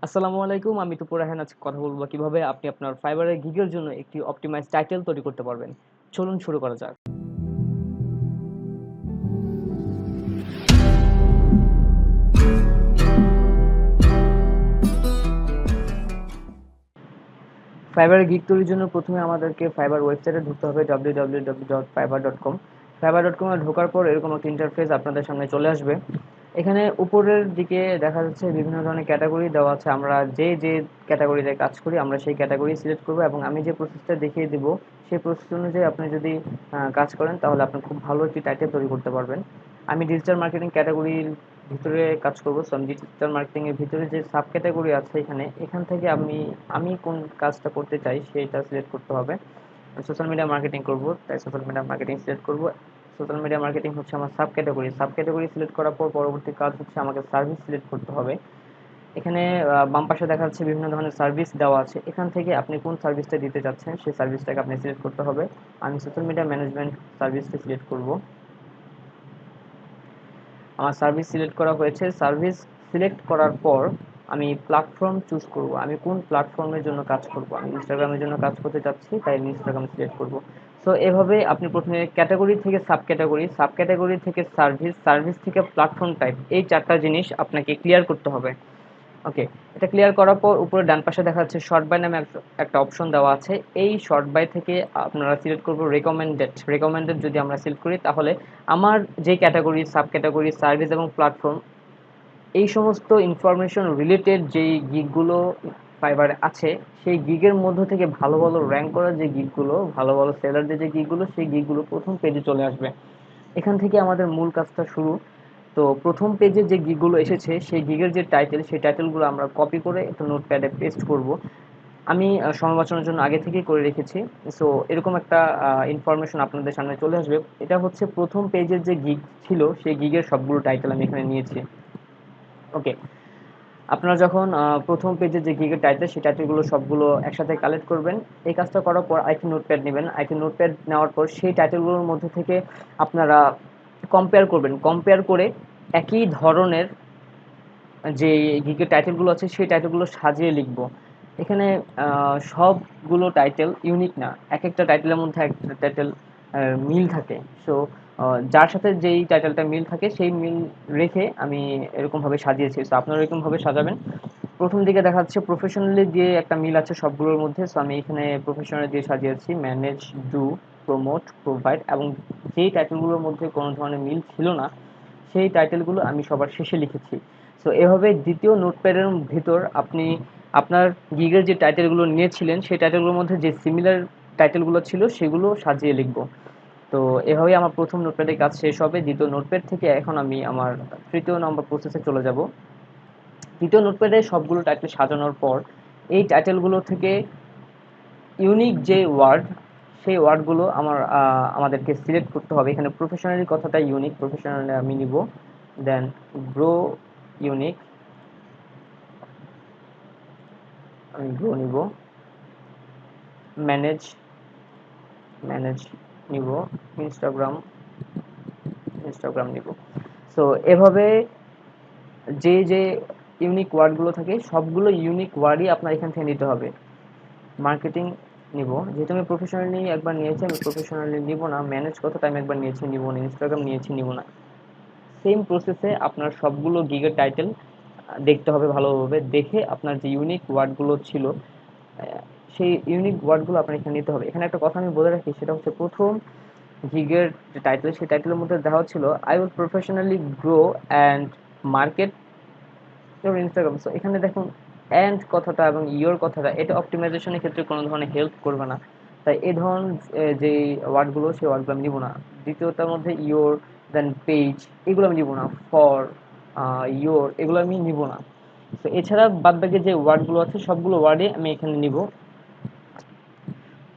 আসসালামু আলাইকুম। আমি তুপুর রায়হান আজকে কথা বলবো কিভাবে আপনি আপনার ফাইবারের গিগের জন্য একটি অপটিমাইজ টাইটেল তৈরি করতে পারবেন। চলুন শুরু করা যাক। ফাইবারের গিগ তৈরির জন্য প্রথমে আমাদেরকে ফাইবার ওয়েবসাইটে ঢুকতে হবে www.fiverr.com। fiverr.com এ ঢোকার পর এরকম একটা ইন্টারফেস আপনাদের সামনে চলে আসবে। এখানে উপরের দিকে দেখা যাচ্ছে বিভিন্ন ধরনের ক্যাটাগরি দেওয়া আছে। আমরা যে ক্যাটাগরিতে কাজ করি আমরা সেই ক্যাটাগরি সিলেক্ট করব এবং আমি যে প্রসেসটা দেখিয়ে দিব সেই প্রসেস অনুযায়ী আপনি যদি কাজ করেন তাহলে আপনি খুব ভালো একটি টাইটেল তৈরি করতে পারবেন। আমি ডিজিটাল মার্কেটিং ক্যাটাগরির ভিতরে কাজ করব। সো আমি ডিজিটাল মার্কেটিং এর ভিতরে যে সাব ক্যাটাগরি আছে এখান থেকে আমি কোন কাজটা করতে চাই সেটা সিলেক্ট করতে হবে। সোশ্যাল মিডিয়া মার্কেটিং করব, তাই সোশ্যাল মিডিয়া মার্কেটিং সিলেক্ট করব। সোশ্যাল মিডিয়া মার্কেটিং হচ্ছে আমার সাব ক্যাটাগরি সিলেক্ট করার পর পরবর্তী কাজ হচ্ছে আমাকে সার্ভিস সিলেক্ট করতে হবে। এখানে বাম পাশে দেখা যাচ্ছে বিভিন্ন ধরনের সার্ভিস দেওয়া আছে। এখান থেকে আপনি কোন সার্ভিসটা দিতে চাচ্ছেন সেই সার্ভিসটাকে আপনি সিলেক্ট করতে হবে। আমি সোশ্যাল মিডিয়া ম্যানেজমেন্ট সার্ভিসটা সিলেক্ট করব। আমার সার্ভিস সিলেক্ট করা হয়েছে। সার্ভিস সিলেক্ট করার পর আমি প্ল্যাটফর্ম চুজ করব। আমি কোন প্ল্যাটফর্মের জন্য কাজ করব। আমি ইনস্টাগ্রামের জন্য কাজ করতে চাচ্ছি, তাই আমি ইনস্টাগ্রাম সিলেক্ট করব। সো এভাবে আপনি প্রথমে ক্যাটাগরি থেকে সাব ক্যাটাগরি থেকে সার্ভিস, সার্ভিস থেকে প্ল্যাটফর্ম টাইপ, এই চারটা জিনিস আপনাকে ক্লিয়ার করতে হবে। ওকে, এটা ক্লিয়ার করার পর উপরে ডান পাশে দেখা যাচ্ছে শর্ট বাই নামে একটা অপশন দেওয়া আছে। এই শর্ট বাই থেকে আপনারা সিলেক্ট করব রেকমেন্ডেড যদি আমরা সিলেক্ট করি তাহলে আমার যে ক্যাটাগরি, সাব ক্যাটাগরি, সার্ভিস এবং প্ল্যাটফর্ম, এই সমস্ত ইনফরমেশন রিলেটেড যেই গিগগুলো ফাইবারে আছে সেই গিগের মধ্য থেকে ভালো ভালো র্যাঙ্ক করা যে গিগগুলো, ভালো ভালো সেলারদের যে গিগগুলো, সেই গিগগুলো প্রথম পেজে চলে আসবে। এখান থেকে আমাদের মূল কাজটা শুরু। তো প্রথম পেজে যে গিগগুলো এসেছে সেই গিগের যে টাইটেল, সেই টাইটেলগুলো আমরা কপি করে একটা নোটপ্যাডে পেস্ট করব। আমি সমালোচনার জন্য আগে থেকেই করে রেখেছি। সো এরকম একটা ইনফরমেশন আপনাদের সামনে চলে আসবে। এটা হচ্ছে প্রথম পেজের যে গিগ ছিল সেই গিগের সবগুলো টাইটেল আমি এখানে নিয়েছি। ওকে, আপনারা যখন প্রথম পেজে যে গিগের টাইটেল সেই টাইটেলগুলো সবগুলো একসাথে কালেক্ট করবেন। এই কাজটা করার পর আরেকটি নোটপ্যাড নেবেন। আরেকটি নোটপ্যাড নেওয়ার পর সেই টাইটেলগুলোর মধ্যে থেকে আপনারা কম্পেয়ার করে একই ধরনের যে গিগের টাইটেলগুলো আছে সেই টাইটেলগুলো সাজিয়ে লিখব। এখানে সবগুলো টাইটেল ইউনিক না, এক একটা টাইটেলের মধ্যে একটা টাইটেল মিল থাকে। সো যার সাথে যেই টাইটেলটা মিল থাকে সেই মিল রেখে আমি এরকমভাবে সাজিয়েছি। সো আপনারা এরকমভাবে সাজাবেন। প্রথম দিকে দেখা যাচ্ছে প্রফেশনালি দিয়ে একটা মিল আছে সবগুলোর মধ্যে। সো আমি এখানে প্রফেশনাল দিয়ে সাজিয়েছি, ম্যানেজ, ডু, প্রমোট, প্রোভাইড, এবং যেই টাইটেলগুলোর মধ্যে কোনো ধরনের মিল ছিল না সেই টাইটেলগুলো আমি সবার শেষে লিখেছি। সো এভাবে দ্বিতীয় নোটপ্যাডের ভিতর আপনি আপনার গিগের যে টাইটেলগুলো নিয়েছিলেন সেই টাইটেলগুলোর মধ্যে যে সিমিলার টাইটেলগুলো ছিল সেগুলো সাজিয়ে লিখব। তো এভাবেই আমার প্রথম নোটপ্যাডের কাজ শেষ হবে। দ্বিতীয় নোটপ্যাড থেকে এখন আমি আমার তৃতীয় নম্বর প্রসেসে চলে যাব। দ্বিতীয় নোটপ্যাডে সবগুলো টাইটেল সাজানোর পর এই টাইটেলগুলো থেকে ইউনিক যে ওয়ার্ড, সেই ওয়ার্ডগুলো আমাদেরকে সিলেক্ট করতে হবে। এখানে প্রফেশনালি কথাটা ইউনিক, প্রফেশনালি আমি নিব। দেন গ্রো, ইউনিক, আমি গ্রো নিব। ম্যানেজ, ম্যানেজ নিব। ইনস্টাগ্রাম, ইনস্টাগ্রাম নিব। সো এভাবে যে ইউনিক ওয়ার্ডগুলো থাকে সবগুলো ইউনিক ওয়ার্ডই আপনার এখান থেকে নিতে হবে। মার্কেটিং নিব, যেহেতু আমি প্রফেশনালি একবার নিয়েছি আমি প্রফেশনালি নিব না। ম্যানেজ কথাটা আমি একবার নিয়েছি, নিব না। ইনস্টাগ্রাম নিয়েছি, নিব না। সেম প্রসেসে আপনার সবগুলো গিগের টাইটেল দেখতে হবে ভালোভাবে। দেখে আপনার যে ইউনিক ওয়ার্ডগুলো ছিল সেই ইউনিক ওয়ার্ডগুলো আপনার এখানে নিতে হবে। এখানে একটা কথা আমি বলে রাখি, সেটা হচ্ছে প্রথম গিগের যে টাইটেল সেই টাইটেলের মধ্যে দেওয়া ছিল I will professionally grow and market your Instagram. So এখানে দেখুন অ্যান্ড কথাটা এবং ইয়োর কথাটা এটা অপটিমাইজেশনের ক্ষেত্রে কোনো ধরনের হেল্প করবে না। তাই এই ধরনের যে ওয়ার্ডগুলো সেই ওয়ার্ডগুলো আমি নিব না। দ্বিতীয়টার মধ্যে ইয়োর, দেন পেজ, এগুলো আমি নিব না। ফর, ইয়োর, এগুলো আমি নিব না। তো এছাড়া বাদবাকি যে ওয়ার্ডগুলো আছে সবগুলো ওয়ার্ডই আমি এখানে নিব।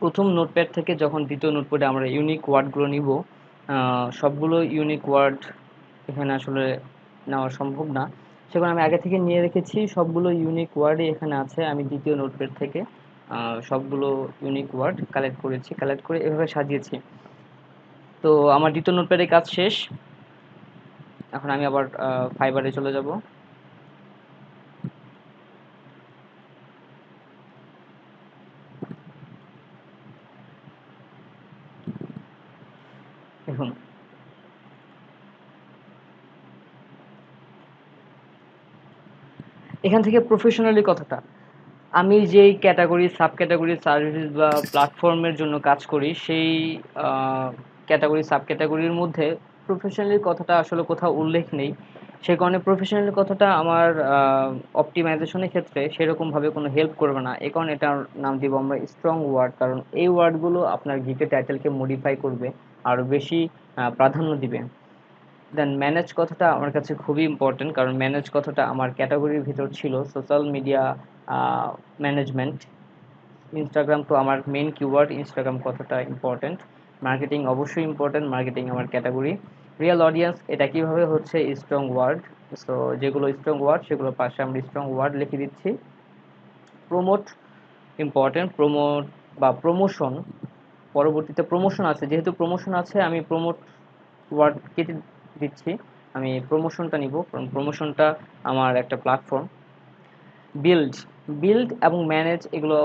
প্রথম নোটপ্যাড থেকে যখন দ্বিতীয় নোটপ্যাডে আমরা ইউনিক ওয়ার্ডগুলো নিব, সবগুলো ইউনিক ওয়ার্ড এখানে আসলে নেওয়া সম্ভব না। সেগুলো আমি আগে থেকে নিয়ে রেখেছি, সবগুলো ইউনিক ওয়ার্ডই এখানে আছে। আমি দ্বিতীয় নোটপ্যাড থেকে সবগুলো ইউনিক ওয়ার্ড কালেক্ট করেছি, কালেক্ট করে এভাবে সাজিয়েছি। তো আমার দ্বিতীয় নোটপ্যাডের কাজ শেষ। এখন আমি আবার ফাইবারে চলে যাব। দেখুন এখান থেকে প্রফেশনালি কথাটা, আমি যেই ক্যাটাগরি সাব ক্যাটাগরি সার্ভিস বা প্ল্যাটফর্মের জন্য কাজ করি সেই ক্যাটাগরি সাব ক্যাটাগরির মধ্যে প্রফেশনালি কথাটা আসলে কোথাও উল্লেখ নেই। সে কারণে প্রফেশনালি কথাটা আমার অপটিমাইজেশনের ক্ষেত্রে সেরকমভাবে কোনো হেল্প করবে না। এই কারণে এটার নাম দিব আমরা স্ট্রং ওয়ার্ড, কারণ এই ওয়ার্ডগুলো আপনার গিকের টাইটেলকে মডিফাই করবে, আরও বেশি প্রাধান্য দিবে। দেন ম্যানেজ কথাটা আমার কাছে খুবই ইম্পর্টেন্ট, কারণ ম্যানেজ কথাটা আমার ক্যাটাগরির ভিতর ছিল সোশ্যাল মিডিয়া ম্যানেজমেন্ট। ইনস্টাগ্রাম তো আমার মেইন কিওয়ার্ড, ইনস্টাগ্রাম কথাটা ইম্পর্টেন্ট। মার্কেটিং অবশ্যই ইম্পর্টেন্ট, মার্কেটিং আমার ক্যাটাগরি। রিয়েল অডিয়েন্স এটা কীভাবে হচ্ছে স্ট্রং ওয়ার্ড। সো যেগুলো স্ট্রং ওয়ার্ড সেগুলোর পাশে আমরা স্ট্রং ওয়ার্ড লিখে দিচ্ছি। প্রমোট ইম্পর্টেন্ট, প্রমোট বা প্রমোশন, পরবর্তীতে প্রমোশন আছে, যেহেতু প্রমোশন আছে আমি প্রমোট ওয়ার্ড কেটে দিচ্ছি, আমি প্রমোশনটা নিব, কারণ প্রমোশনটা আমার একটা প্ল্যাটফর্ম। বিল্ড, বিল্ড এবং ম্যানেজ এগুলো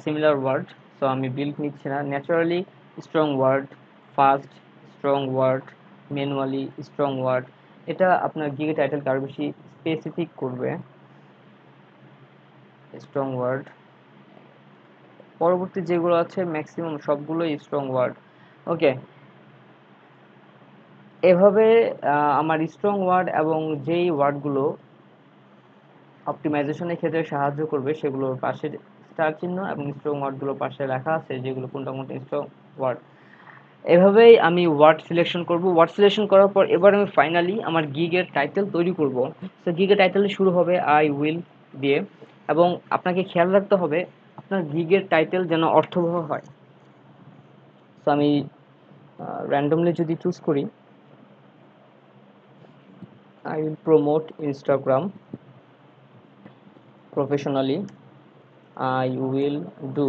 সিমিলার ওয়ার্ড, সো আমি বিল্ড নিচ্ছি না। Naturally strong word, fast strong word, manually strong word, এটা আপনার গিগে টাইটেলকে আরও বেশি স্পেসিফিক করবে। স্ট্রং ওয়ার্ড, পরবর্তী যেগুলো আছে ম্যাক্সিমাম সবগুলোই স্ট্রং ওয়ার্ড। ওকে, এভাবে আমার স্ট্রং ওয়ার্ড এবং যেই ওয়ার্ডগুলো অপটিমাইজেশনের ক্ষেত্রে সাহায্য করবে সেগুলোর পাশে স্টার চিহ্ন এবং স্ট্রং ওয়ার্ডগুলোর পাশে লেখা আছে যেগুলো কোনটা কোনটা স্ট্রং ওয়ার্ড। এভাবেই আমি ওয়ার্ড সিলেকশন করব। ওয়ার্ড সিলেকশন করার পর এবার আমি ফাইনালি আমার গিগের টাইটেল তৈরি করব। সো গিগের টাইটেল শুরু হবে আই উইল দিয়ে, এবং আপনাকে খেয়াল রাখতে হবে আপনার গিগের টাইটেল যেন অর্থবহ হয়। সো আমি র্যান্ডমলি যদি চুজ করি, I will promote Instagram professionally, I will do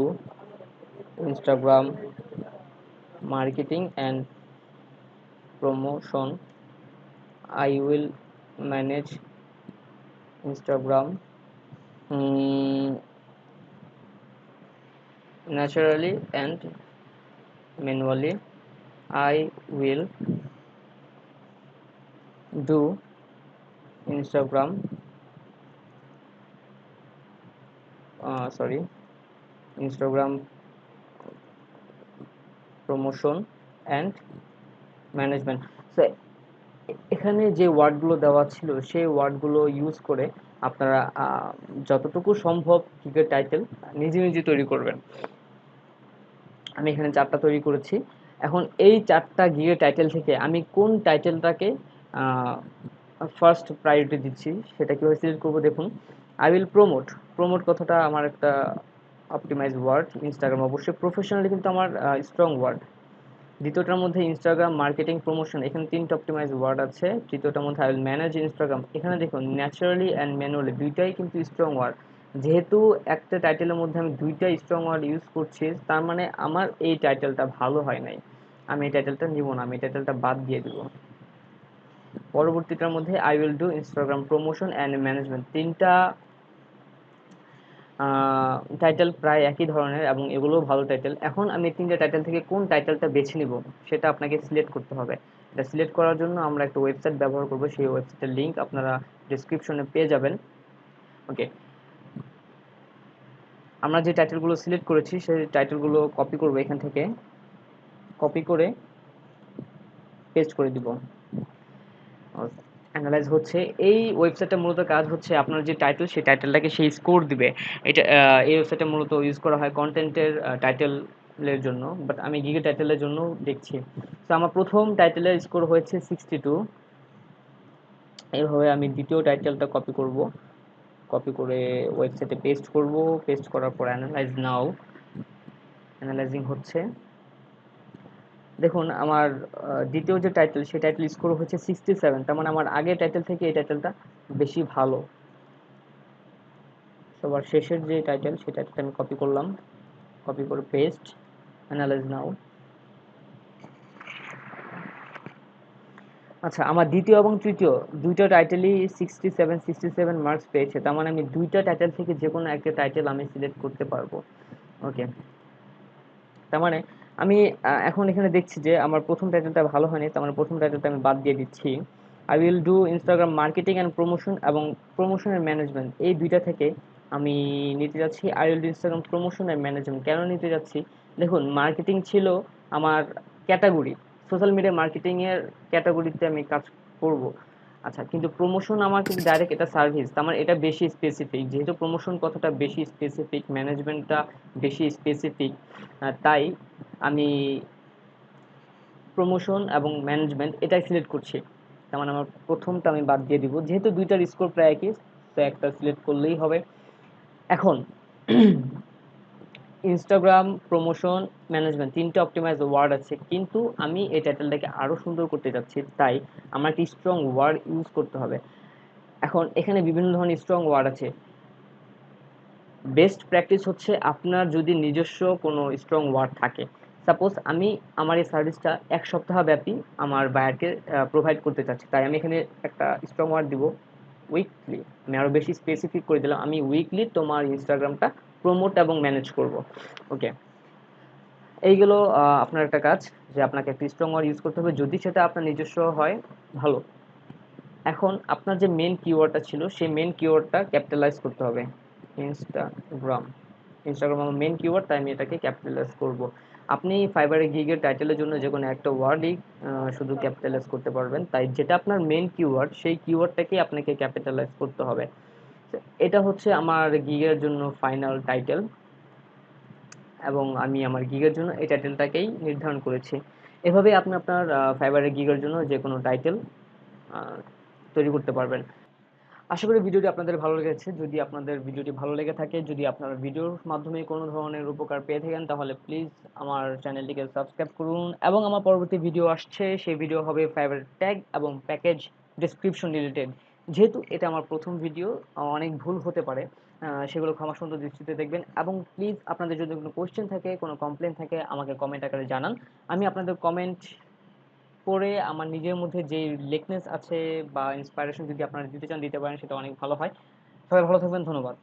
Instagram marketing and promotion, I will manage Instagram naturally and manually, I will do Instagram Instagram promotion and management। So এখানে যে ওয়ার্ডগুলো দেওয়া ছিল সেই ওয়ার্ডগুলো ইউজ করে আপনারা যতটুকু সম্ভব গিগের টাইটেল নিজে নিজে তৈরি করবেন। আমি এখানে 4টা তৈরি করেছি। এখন এই 4টা গিগের টাইটেল থেকে আমি কোন টাইটেলটাকে ফার্স্ট প্রায়োরিটি দিচ্ছি সেটা কীভাবে সিলেক্ট করবো দেখুন। আই উইল প্রমোট, প্রমোট কথাটা আমার একটা অপটিমাইজ ওয়ার্ড। ইনস্টাগ্রাম অবশ্যই, প্রফেশনালি কিন্তু আমার স্ট্রং ওয়ার্ড। দ্বিতীয়টার মধ্যে ইনস্টাগ্রাম মার্কেটিং প্রমোশন, এখানে 3টা অপটিমাইজ ওয়ার্ড আছে। তৃতীয়টার মধ্যে আই উইল ম্যানেজ ইনস্টাগ্রাম, এখানে দেখুন ন্যাচারালি অ্যান্ড ম্যানুয়ালি দুইটাই কিন্তু স্ট্রং ওয়ার্ড। যেহেতু একটা টাইটেলের মধ্যে আমি দুইটা স্ট্রং ওয়ার্ড ইউজ করছি, তার মানে আমার এই টাইটেলটা ভালো হয় নাই, আমি এই টাইটেলটা নিব না, আমি এই টাইটেলটা বাদ দিয়ে দিব। পরবর্তীটার মধ্যে I will do Instagram promotion and management, 3টা টাইটেল প্রায় একই ধরনের এবং এগুলোও ভালো টাইটেল। এখন আমি 3টে টাইটেল থেকে কোন টাইটেলটা বেছে নিব সেটা আপনাকে সিলেক্ট করতে হবে। এটা সিলেক্ট করার জন্য আমরা একটা ওয়েবসাইট ব্যবহার করব, সেই ওয়েবসাইটের লিঙ্ক আপনারা ডেসক্রিপশনে পেয়ে যাবেন। ওকে, আমরা যে টাইটেলগুলো সিলেক্ট করেছি সেই টাইটেলগুলো কপি করব, এখান থেকে কপি করে পেস্ট করে দিব। অ্যানালাইজ হচ্ছে, এই ওয়েবসাইটটা মূলত কাজ হচ্ছে আপনার যে টাইটেল সেই টাইটেলটাকে সেই স্কোর দিবে। এটা এই ওয়েবসাইটটা মূলত ইউজ করা হয় কন্টেন্টের টাইটেলের জন্য, বাট আমি গিগে টাইটেলের জন্য দেখছি। তো আমার প্রথম টাইটেলের স্কোর হয়েছে 62। এইভাবে আমি দ্বিতীয় টাইটেলটা কপি করব, কপি করে ওয়েবসাইটে পেস্ট করব। পেস্ট করার পর অ্যানালাইজ নাও, অ্যানালাইজিং হচ্ছে। দেখুন আমার দ্বিতীয় যে টাইটেল সেই টাইটেল স্কোর হচ্ছে 67, তার মানে আমার আগের টাইটেল থেকে এই টাইটেলটা বেশি ভালো। সবার শেষের যে টাইটেল সেই টাইটেলটা আমি কপি করলাম, কপি করে পেস্ট, অ্যানালাইজ নাও। আচ্ছা, আমার দ্বিতীয় এবং তৃতীয় দুইটা টাইটেলই 67 মার্কস পেয়েছে, তার মানে আমি দুইটা টাইটেল থেকে যে কোনো একটা টাইটেল আমি সিলেক্ট করতে পারবো। ওকে, তার মানে আমি এখন এখানে দেখছি যে আমার প্রথম টাইটেলটা ভালো হয়নি, তো আমার প্রথম টাইটেলটা আমি বাদ দিয়ে দিচ্ছি। I will do Instagram marketing and promotion এবং প্রমোশন এন্ড ম্যানেজমেন্ট, এই দুইটা থেকে আমি নিতে যাচ্ছি I will do Instagram promotion and management. কেন নিতে যাচ্ছি, দেখুন মার্কেটিং ছিল আমার ক্যাটাগরি, সোশ্যাল মিডিয়া মার্কেটিং এর ক্যাটাগরিতে আমি কাজ করব। আচ্ছা, কিন্তু প্রমোশন আমার কিন্তু ডাইরেক্ট এটা সার্ভিস, আমার এটা বেশি স্পেসিফিক, যেহেতু প্রমোশন কথাটা বেশি স্পেসিফিক, ম্যানেজমেন্টটা বেশি স্পেসিফিক, তাই আমি প্রমোশন এবং ম্যানেজমেন্ট এটাই সিলেক্ট করছি। তার মানে আমার প্রথমটা আমি বাদ দিয়ে দিব, যেহেতু দুইটার স্কোর প্রায় একই, তো একটা সিলেক্ট করলেই হবে। এখন ইনস্টাগ্রাম প্রমোশন ম্যানেজমেন্ট তিনটে অপটিমাইজ ওয়ার্ড আছে, কিন্তু আমি এই টাইটেলটাকে আরো সুন্দর করতে যাচ্ছি, তাই আমার একটি স্ট্রং ওয়ার্ড ইউজ করতে হবে। এখন এখানে বিভিন্ন ধরনের স্ট্রং ওয়ার্ড আছে। বেস্ট প্র্যাকটিস হচ্ছে আপনার যদি নিজস্ব কোনো স্ট্রং ওয়ার্ড থাকে, সাপোজ আমি আমার এই সার্ভিসটা 1 সপ্তাহ ব্যাপী আমার বায়ারকে প্রোভাইড করতে চাচ্ছি, তাই আমি এখানে একটা স্ট্রং ওয়ার্ড দিব উইকলি। আমি আরও বেশি স্পেসিফিক করে দিলাম, আমি উইকলি তোমার ইনস্টাগ্রামটা প্রমোট এবং ম্যানেজ করব। ওকে, এইগুলো আপনার একটা কাজ, যে আপনাকে একটা স্ট্রং ওয়ার্ড ইউজ করতে হবে, যদি সেটা আপনার নিজস্ব হয় ভালো। এখন আপনার যে মেন কিওয়ার্ডটা ছিল সেই মেন কিওয়ার্ডটা ক্যাপিটালাইজ করতে হবে। ইনস্টাগ্রাম, ইনস্টাগ্রাম আমার মেন কিওয়ার্ড, তাই আমি এটাকে ক্যাপিটালাইজ করব। আপনি ফাইবারে গিগের টাইটেলের জন্য যে কোনো একটা ওয়ার্ডই শুধু ক্যাপিটালাইজ করতে পারবেন, তাই যেটা আপনার মেন কিওয়ার্ড সেই কিওয়ার্ডটাকেই আপনাকে ক্যাপিটালাইজ করতে হবে। এটা হচ্ছে আমার গিগের জন্য ফাইনাল টাইটেল, এবং আমি আমার গিগের জন্য এই টাইটেলটাকেই নির্ধারণ করেছি। এভাবে আপনি আপনার ফাইবারের গিগের জন্য যে কোনো টাইটেল তৈরি করতে পারবেন। আশা করি ভিডিওটি আপনাদের ভালো লেগেছে। যদি আপনাদের ভিডিওটি ভালো লেগে থাকে, যদি আপনারা ভিডিওর মাধ্যমে কোনো ধরনের উপকার পেয়ে থাকেন, তাহলে প্লিজ আমার চ্যানেলটিকে সাবস্ক্রাইব করুন, এবং আমার পরবর্তী ভিডিও আসছে, সেই ভিডিও হবে ফাইবার ট্যাগ এবং প্যাকেজ ডেসক্রিপশন রিলেটেড। যেহেতু এটা আমার প্রথম ভিডিও, অনেক ভুল হতে পারে, সেগুলো ক্ষমা সুন্দর দৃষ্টিতে দেখবেন, এবং প্লিজ আপনাদের যদি কোনো কোয়েশ্চেন থাকে, কোনো কমপ্লেন থাকে, আমাকে কমেন্ট আকারে জানান। আমি আপনাদের কমেন্ট পড়ে আমার নিজের মধ্যে যে লেকনেস আছে বা ইন্সপায়ারেশন যদি আপনারা দিতে চান দিতে পারেন, সেটা অনেক ভালো হয়। সবাই ভালো থাকবেন, ধন্যবাদ।